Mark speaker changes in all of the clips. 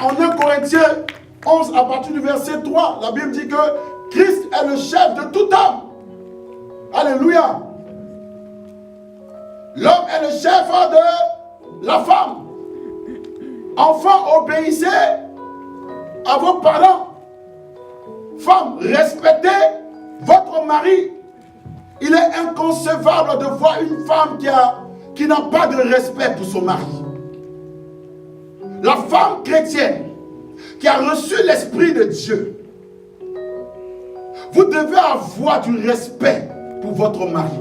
Speaker 1: En 1 Corinthiens 11, à partir du verset 3, la Bible dit que Christ est le chef de toute âme. Alléluia. L'homme est le chef de la femme. Enfants, obéissez à vos parents. Femmes, respectez votre mari. Il est inconcevable de voir une femme qui n'a pas de respect pour son mari. La femme chrétienne qui a reçu l'Esprit de Dieu, vous devez avoir du respect pour votre mari.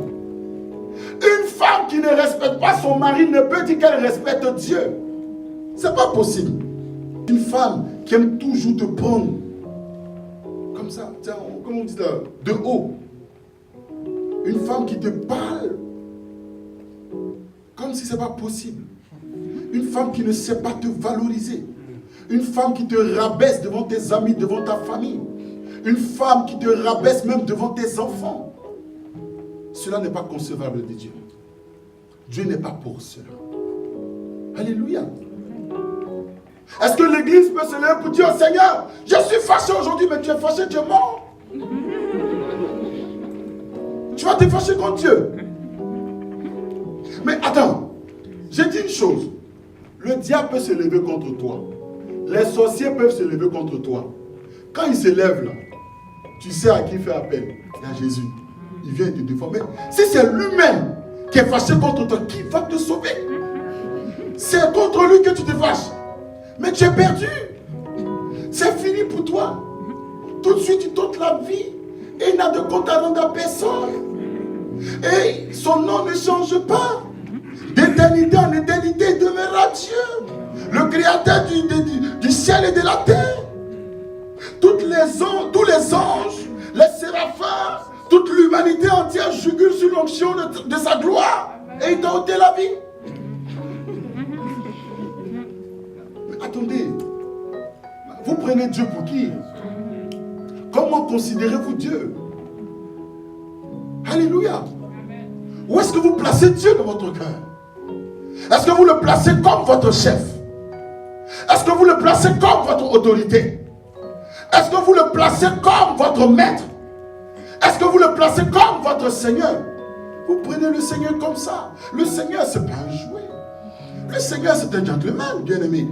Speaker 1: Une femme qui ne respecte pas son mari ne peut dire qu'elle respecte Dieu. C'est pas possible. Une femme qui aime toujours te prendre comme ça, tiens, comme on dit de haut. Une femme qui te parle comme si c'est pas possible. Une femme qui ne sait pas te valoriser. Une femme qui te rabaisse devant tes amis, devant ta famille. Une femme qui te rabaisse même devant tes enfants. Cela n'est pas concevable de Dieu. Dieu n'est pas pour cela. Alléluia. Est-ce que l'église peut se lever pour dire au Seigneur, je suis fâché aujourd'hui, mais tu es fâché, tu es mort. Tu vas te fâcher contre Dieu. Mais attends, j'ai dit une chose. Le diable peut se lever contre toi. Les sorciers peuvent se lever contre toi. Quand ils se lèvent là, tu sais à qui faire appel. Il y a Jésus. Il vient te défendre. Mais si c'est lui-même qui est fâché contre toi, qui va te sauver? C'est contre lui que tu te fâches. Mais tu es perdu. C'est fini pour toi. Tout de suite, tu tentes la vie. Et il n'a de compte à rendre à personne. Et son nom ne change pas. D'éternité en éternité, il demeurera Dieu. Le créateur du ciel et de la terre. Tous les anges, les séraphins, toute l'humanité entière jugule sur l'onction de sa gloire. Et il t'a ôté la vie. Mais attendez, vous prenez Dieu pour qui? Comment considérez-vous Dieu? Alléluia. Où est-ce que vous placez Dieu dans votre cœur? Est-ce que vous le placez comme votre chef? Est-ce que vous le placez comme votre autorité? Est-ce que vous le placez comme votre maître? Est-ce que vous le placez comme votre Seigneur? Vous prenez le Seigneur comme ça. Le Seigneur, ce n'est pas un jouet. Le Seigneur, c'est un gentleman, bien-aimé.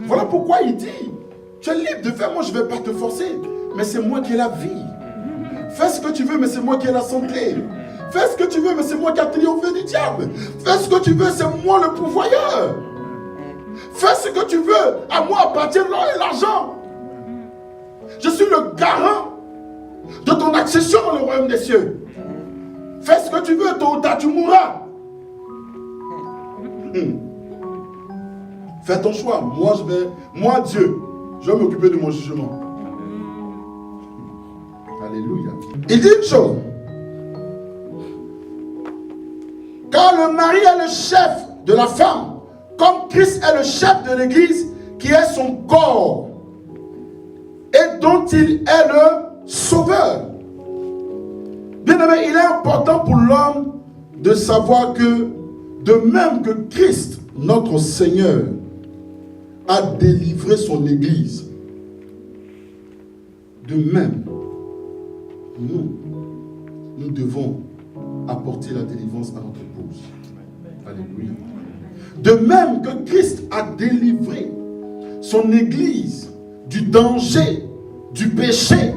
Speaker 1: Voilà pourquoi il dit, tu es libre de faire, moi je ne vais pas te forcer. Mais c'est moi qui ai la vie. Fais ce que tu veux, mais c'est moi qui ai la santé. Fais ce que tu veux, mais c'est moi qui ai triomphé du diable. Fais ce que tu veux, c'est moi le pourvoyeur. Fais ce que tu veux, à moi appartient l'or et l'argent. Je suis le garant de ton accession dans le royaume des cieux. Fais ce que tu veux, tôt ou tard tu mourras. Fais ton choix. Moi Dieu, je vais m'occuper de mon jugement. Alléluia. Il dit une chose. Quand le mari est le chef de la femme, comme Christ est le chef de l'église, qui est son corps, et dont il est le sauveur. Bien aimé, il est important pour l'homme de savoir que, de même que Christ, notre Seigneur, a délivré son église, de même, nous devons apporter la délivrance à notre épouse. Alléluia. De même que Christ a délivré son église du danger, du péché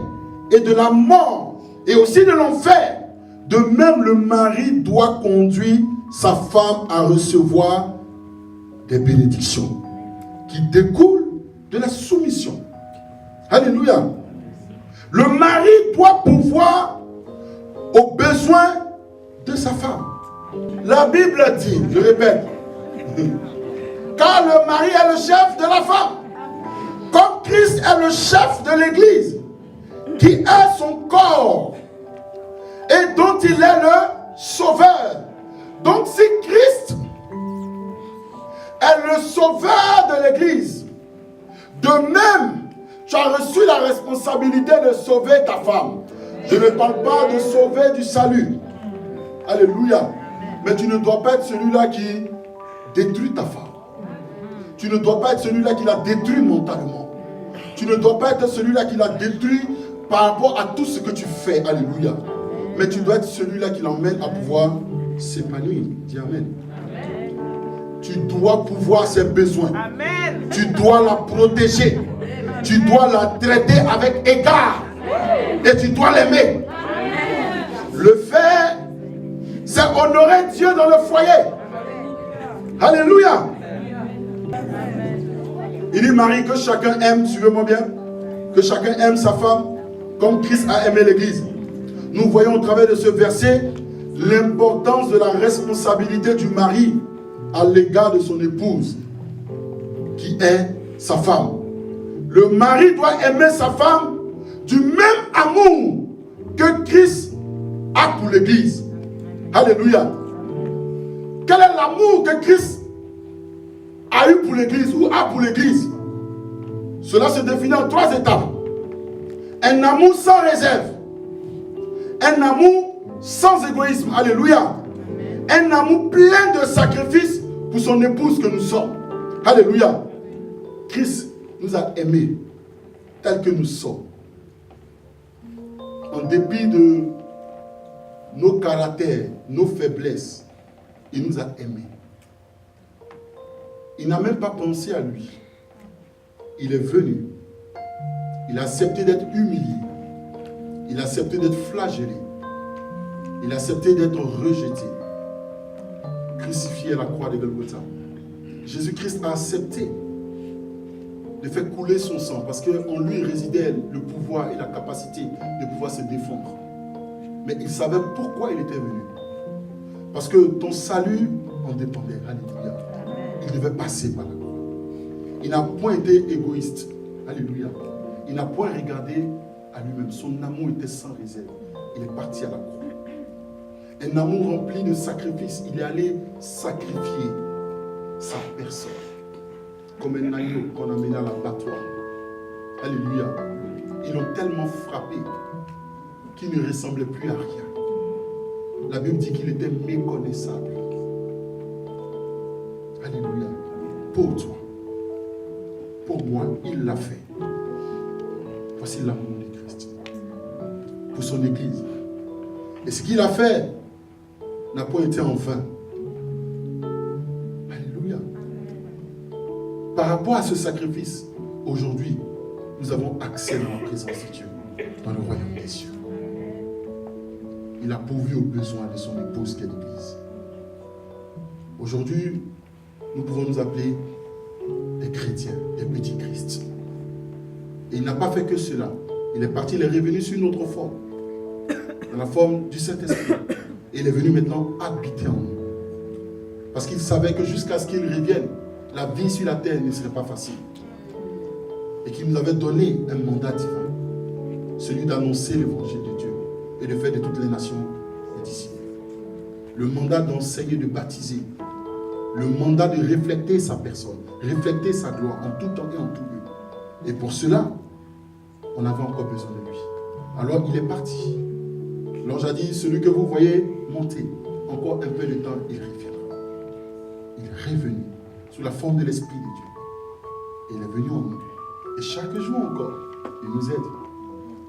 Speaker 1: et de la mort et aussi de l'enfer, de même le mari doit conduire sa femme à recevoir des bénédictions qui découlent de la soumission. Alléluia. Le mari doit pouvoir aux besoins de sa femme. La Bible dit, je répète, car le mari est le chef de la femme, comme Christ est le chef de l'église, qui est son corps et dont il est le sauveur. Donc si Christ est le sauveur de l'église, de même tu as reçu la responsabilité de sauver ta femme. Je ne parle pas de sauver du salut. Alléluia. Mais tu ne dois pas être celui-là qui détruit ta femme. Tu ne dois pas être celui-là qui la détruit mentalement. Tu ne dois pas être celui-là qui la détruit par rapport à tout ce que tu fais. Alléluia. Mais tu dois être celui-là qui l'emmène à pouvoir s'épanouir. Dis Amen. Tu dois pouvoir ses besoins.
Speaker 2: Amen.
Speaker 1: Tu dois la protéger. Tu dois la traiter avec égard. Et tu dois l'aimer. Le faire, c'est honorer Dieu dans le foyer. Alléluia. Il dit Marie, que chacun aime, suivez-moi bien, que chacun aime sa femme comme Christ a aimé l'église. Nous voyons au travers de ce verset l'importance de la responsabilité du mari à l'égard de son épouse, qui est sa femme. Le mari doit aimer sa femme du même amour que Christ a pour l'église. Alléluia. Quel est l'amour que Christ a eu pour l'église ou a pour l'église? Cela se définit en 3 étapes. Un amour sans réserve. Un amour sans égoïsme. Alléluia. Un amour plein de sacrifices pour son épouse que nous sommes. Alléluia. Christ nous a aimés tels que nous sommes. En dépit de nos caractères, nos faiblesses, il nous a aimés. Il n'a même pas pensé à lui. Il est venu. Il a accepté d'être humilié. Il a accepté d'être flagellé. Il a accepté d'être rejeté. Crucifié à la croix de Golgotha. Jésus-Christ a accepté de faire couler son sang parce qu'en lui résidait le pouvoir et la capacité de pouvoir se défendre. Mais il savait pourquoi il était venu. Parce que ton salut en dépendait. Alléluia. Il devait passer par la croix. Il n'a point été égoïste. Alléluia. Il n'a point regardé à lui-même. Son amour était sans réserve. Il est parti à la croix. Un amour rempli de sacrifices. Il est allé sacrifier sa personne. Comme un agneau qu'on a mené à l'abattoir. Alléluia. Ils l'ont tellement frappé qu'il ne ressemblait plus à rien. La Bible dit qu'il était méconnaissable. Alléluia. Pour toi, pour moi, il l'a fait. Voici l'amour de Christ. Pour son Église. Et ce qu'il a fait n'a pas été en vain. Alléluia. Par rapport à ce sacrifice, aujourd'hui, nous avons accès à la présence de Dieu dans le royaume des cieux. Il a pourvu aux besoins de son épouse qu'est l'Église. Aujourd'hui, nous pouvons nous appeler des chrétiens, des petits Christ. Et il n'a pas fait que cela. Il est parti, il est revenu sur une autre forme. Dans la forme du Saint-Esprit. Et il est venu maintenant habiter en nous. Parce qu'il savait que jusqu'à ce qu'il revienne, la vie sur la terre ne serait pas facile. Et qu'il nous avait donné un mandat divin. Celui d'annoncer l'évangile de Dieu et de faire de toutes les nations des disciples. Le mandat d'enseigner, de baptiser. Le mandat de refléter sa personne, refléter sa gloire en tout temps et en tout lieu. Et pour cela, on avait encore besoin de lui. Alors il est parti. L'ange a dit, celui que vous voyez monter, encore un peu de temps, il reviendra. Il est revenu sous la forme de l'Esprit de Dieu. Il est venu en nous. Et chaque jour encore, il nous aide.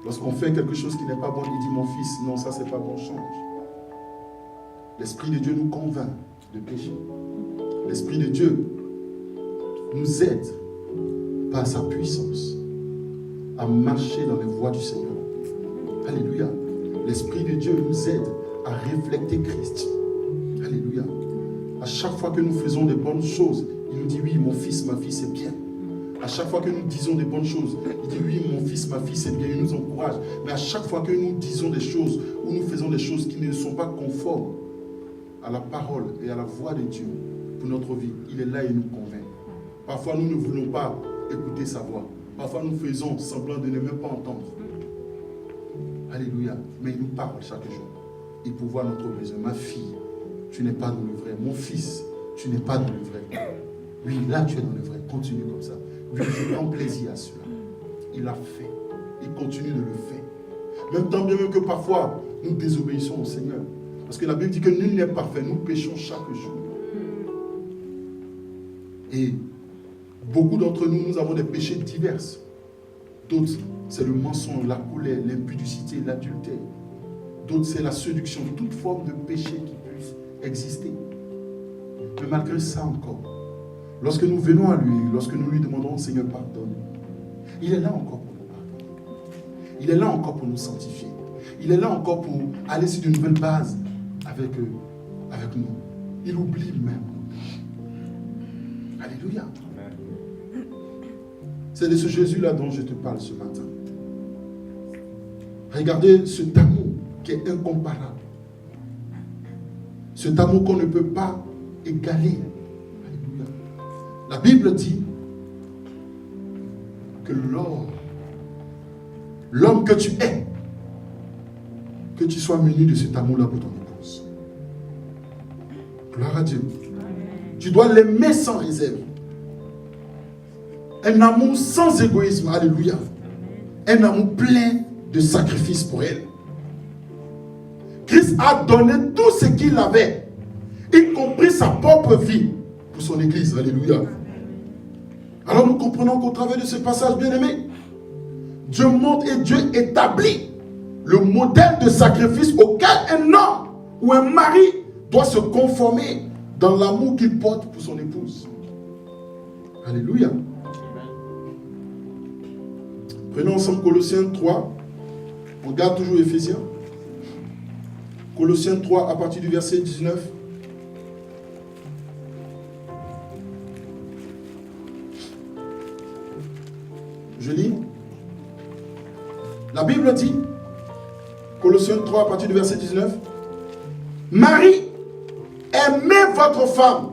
Speaker 1: Lorsqu'on fait quelque chose qui n'est pas bon, il dit, mon fils, non, ça c'est pas bon, change. L'Esprit de Dieu nous convainc de péché. L'Esprit de Dieu nous aide par sa puissance à marcher dans les voies du Seigneur. Alléluia. L'Esprit de Dieu nous aide à refléter Christ. Alléluia. À chaque fois que nous faisons des bonnes choses, il nous dit, oui, mon fils, ma fille, c'est bien. À chaque fois que nous disons des bonnes choses, il dit, oui, mon fils, ma fille, c'est bien. Il nous encourage. Mais à chaque fois que nous disons des choses ou nous faisons des choses qui ne sont pas conformes à la parole et à la voix de Dieu pour notre vie, il est là et nous convainc. Parfois, nous ne voulons pas écouter sa voix. Parfois, nous faisons semblant de ne même pas entendre. Alléluia. Mais il nous parle chaque jour. Il pourvoit notre besoin. Ma fille, tu n'es pas dans le vrai. Mon fils, tu n'es pas dans le vrai. Oui, là, tu es dans le vrai. Continue comme ça. Oui, je prends plaisir à cela. Il l'a fait. Il continue de le faire. Même tant bien même que parfois, nous désobéissons au Seigneur. Parce que la Bible dit que nul n'est parfait. Nous péchons chaque jour. Et beaucoup d'entre nous, nous avons des péchés divers. D'autres, c'est le mensonge, la colère, l'impudicité, l'adultère. D'autres, c'est la séduction, toute forme de péché qui puisse exister. Mais malgré ça encore, lorsque nous venons à lui, lorsque nous lui demandons, Seigneur, pardonne, il est là encore pour nous pardonner. Il est là encore pour nous sanctifier. Il est là encore pour aller sur de nouvelles bases avec nous. Il oublie même. Alléluia. C'est de ce Jésus-là dont je te parle ce matin. Regardez cet amour qui est incomparable. Cet amour qu'on ne peut pas égaler. Alléluia. La Bible dit que l'homme que tu es, que tu sois muni de cet amour-là pour ton épouse. Gloire à Dieu. Tu dois l'aimer sans réserve. Un amour sans égoïsme. Alléluia. Un amour plein de sacrifices pour elle. Christ a donné tout ce qu'il avait, y compris sa propre vie, pour son Église. Alléluia. Alors nous comprenons qu'au travers de ce passage bien-aimé, Dieu montre et Dieu établit le modèle de sacrifice auquel un homme ou un mari doit se conformer dans l'amour qu'il porte pour son épouse. Alléluia. Prenons ensemble Colossiens 3. On regarde toujours Éphésiens. Colossiens 3 à partir du verset 19. Je lis. La Bible dit, Colossiens 3 à partir du verset 19, Marie, aimez votre femme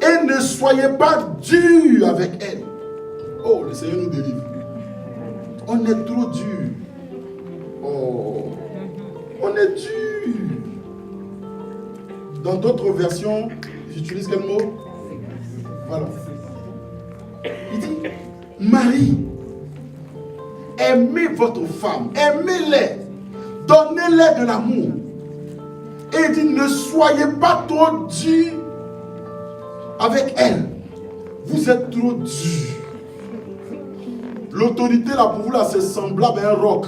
Speaker 1: et ne soyez pas durs avec elle. Oh, le Seigneur nous délivre. On est trop dur. Oh, on est dur. Dans d'autres versions, j'utilise quel mot? Voilà. Il dit, Marie, aimez votre femme, aimez-les, donnez-les de l'amour. Et il dit, ne soyez pas trop dur avec elle. Vous êtes trop dur. L'autorité là pour vous là, c'est semblable à un roc.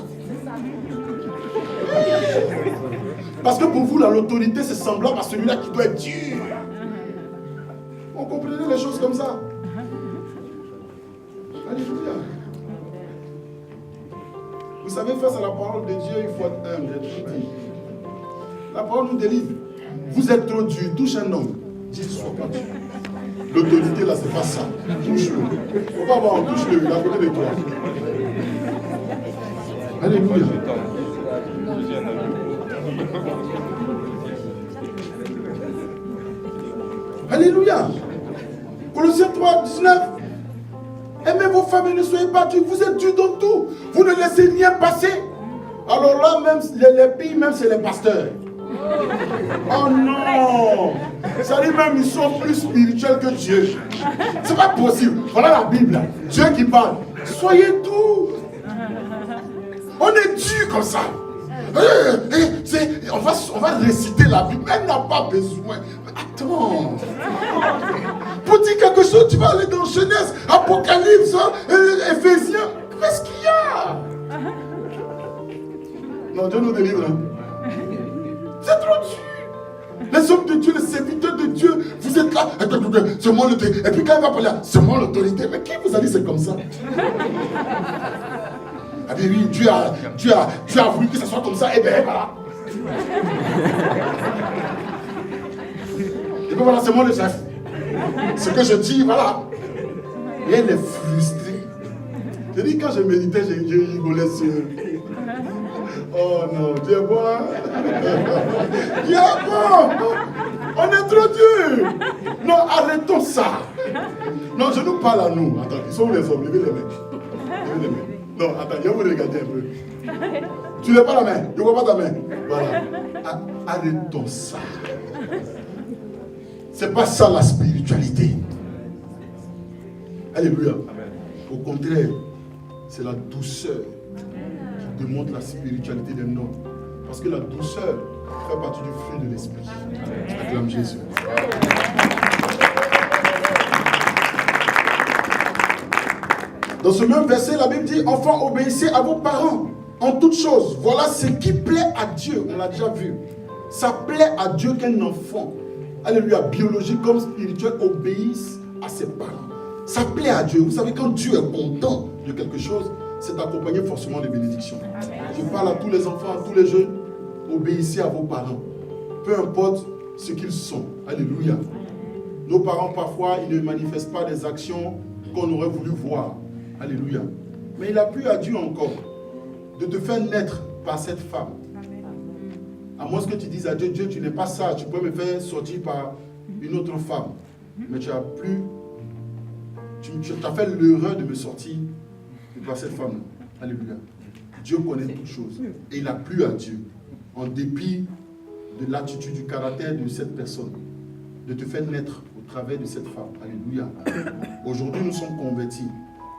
Speaker 1: Parce que pour vous là, l'autorité c'est semblable à celui-là qui doit être dur. On comprenait les choses comme ça. Alléluia. Vous savez, face à la parole de Dieu, il faut être humble, être petit. La parole nous délivre. Vous êtes trop dur, touche un homme. Dis, sois pas dur. L'autorité là, c'est pas ça. Touche-le. Il ne faut pas avoir un touche-le, il est à côté de toi. Alléluia. Alléluia. Colossiens 3, 19. Aimez vos femmes et ne soyez pas durs. Vous êtes durs dans tout. Vous ne laissez rien passer. Alors là, même les pays, même c'est les pasteurs. Oh non! Ça dit même, ils sont plus spirituels que Dieu. C'est pas possible. Voilà la Bible. Dieu qui parle. Soyez doux. On est dur comme ça. On va réciter la Bible. Elle n'a pas besoin. Attends. Pour dire quelque chose, tu vas aller dans Genèse, Apocalypse, Éphésiens. Qu'est-ce qu'il y a? Non, Dieu nous délivre. C'est trop dur. Les hommes de Dieu, les serviteurs de Dieu, vous êtes là. C'est moi l'autorité. Et puis quand il va parler, c'est moi l'autorité. Mais qui vous a dit c'est comme ça? Ah bien oui, Dieu a voulu que ça soit comme ça. Et bien voilà. Et puis voilà, c'est moi le chef. Ce que je dis, voilà. Et elle est frustrée. Je dis, quand je méditais, j'ai rigolé sur eux. Oh non, Dieu est bon. Dieu est bon. On est trop dur. Non, arrêtons ça. Non, je nous parle à nous. Attends, ils sont où les hommes? Levez les mains. Levez les mains. Non, attends, je vais vous regarder un peu. Tu lèves pas la main. Je ne vois pas ta main. Voilà. Arrêtons ça. C'est pas ça la spiritualité. Alléluia. Au contraire, c'est la douceur qui démontre la spiritualité d'un homme. Parce que la douceur fait partie du fruit de l'esprit. Acclame Jésus. Dans ce même verset, la Bible dit, enfants, obéissez à vos parents en toutes choses. Voilà ce qui plaît à Dieu. On l'a déjà vu. Ça plaît à Dieu qu'un enfant, alléluia, biologique comme spirituel, obéisse à ses parents. Ça plaît à Dieu. Vous savez, quand Dieu est content de quelque chose, c'est accompagné forcément de bénédictions. Je parle à tous les enfants, à tous les jeunes, obéissez à vos parents. Peu importe ce qu'ils sont. Alléluia. Nos parents, parfois, ils ne manifestent pas des actions qu'on aurait voulu voir. Alléluia. Mais il a plu à Dieu encore de te faire naître par cette femme. À moins que tu dises à Dieu, Dieu, tu n'es pas ça, tu peux me faire sortir par une autre femme. Mais tu as fait l'erreur de me sortir par cette femme. Alléluia. Dieu connaît toutes choses. Et il a plu à Dieu, en dépit de l'attitude, du caractère de cette personne, de te faire naître au travers de cette femme. Alléluia. Aujourd'hui, nous sommes convertis.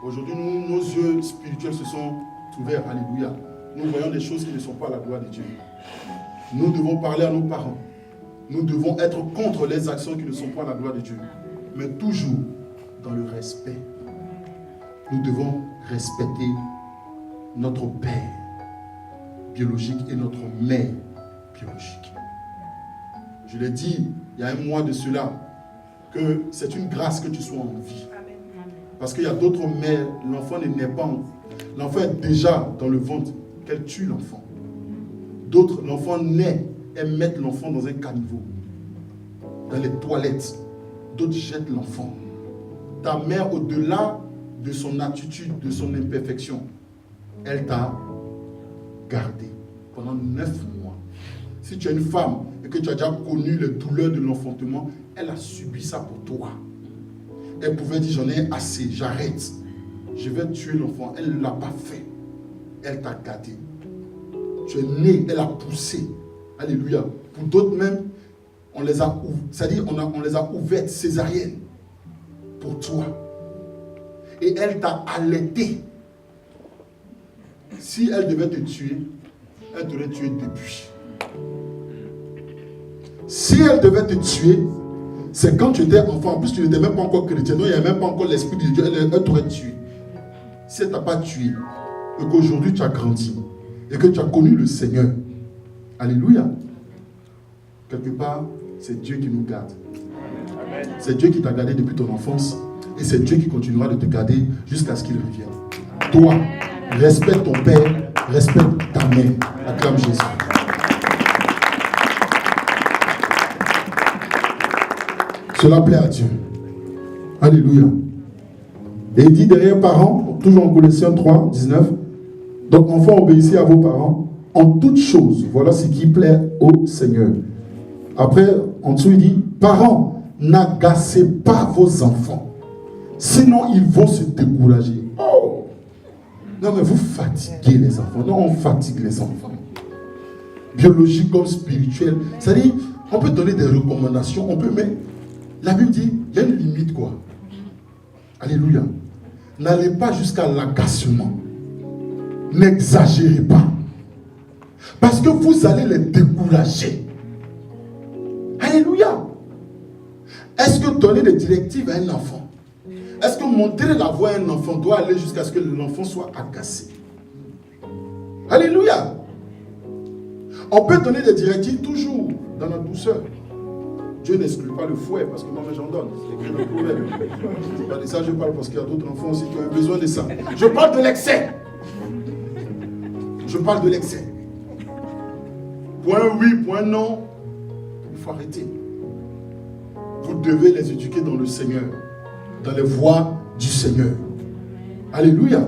Speaker 1: Aujourd'hui, nos yeux spirituels se sont ouverts. Alléluia. Nous voyons des choses qui ne sont pas à la gloire de Dieu. Nous devons parler à nos parents. Nous devons être contre les actions qui ne sont pas à la gloire de Dieu. Mais toujours dans le respect. Nous devons respecter notre père biologique et notre mère biologique. Je l'ai dit il y a un mois de cela, que c'est une grâce que tu sois en vie. Parce qu'il y a d'autres mères, l'enfant ne naît pas. L'enfant est déjà dans le ventre, qu'elle tue l'enfant. D'autres, l'enfant naît, elles mettent l'enfant dans un caniveau, dans les toilettes. D'autres jettent l'enfant. Ta mère, au-delà de son attitude, de son imperfection, elle t'a gardé pendant 9 mois. Si tu es une femme et que tu as déjà connu les douleurs de l'enfantement, elle a subi ça pour toi. Elle pouvait dire, j'en ai assez, j'arrête. Je vais tuer l'enfant. Elle ne l'a pas fait. Elle t'a gardé. Tu es né, elle a poussé. Alléluia. Pour d'autres même, on les a ouvertes césariennes pour toi. Et elle t'a allaité. Si elle devait te tuer, elle t'aurait tué depuis. Si elle devait te tuer, c'est quand tu étais enfant. En plus, tu n'étais même pas encore chrétien. Donc, il n'y avait même pas encore l'Esprit de Dieu. Elle t'aurait tué. Si elle ne t'a pas tué, et qu'aujourd'hui tu as grandi, et que tu as connu le Seigneur, alléluia, quelque part, c'est Dieu qui nous garde. C'est Dieu qui t'a gardé depuis ton enfance, et c'est Dieu qui continuera de te garder jusqu'à ce qu'il revienne. Toi, respecte ton père, respecte ta mère. Acclame Jésus. Cela plaît à Dieu. Alléluia. Et il dit derrière parents, toujours en Colossiens 3, 19, donc enfants, obéissez à vos parents en toutes choses. Voilà ce qui plaît au Seigneur. Après, en dessous, il dit, parents, n'agacez pas vos enfants. Sinon, ils vont se décourager. Oh! Non, mais vous fatiguez les enfants. Non, on fatigue les enfants. Biologique comme spirituel. C'est-à-dire, on peut donner des recommandations, on peut, mais la Bible dit, il y a une limite, quoi. Alléluia. N'allez pas jusqu'à l'agacement. N'exagérez pas. Parce que vous allez les décourager. Alléluia. Est-ce que donner des directives à un enfant, est-ce que montrer la voie à un enfant doit aller jusqu'à ce que l'enfant soit agacé? Alléluia. On peut donner des directives toujours dans la douceur. Dieu n'exclut pas le fouet parce que moi j'en donne. C'est écrit dans le proverbe. C'est pas de ça que je parle parce qu'il y a d'autres enfants aussi qui ont besoin de ça. Je parle de l'excès. Je parle de l'excès. Point oui, point non. Il faut arrêter. Vous devez les éduquer dans le Seigneur, dans les voies du Seigneur. Alléluia.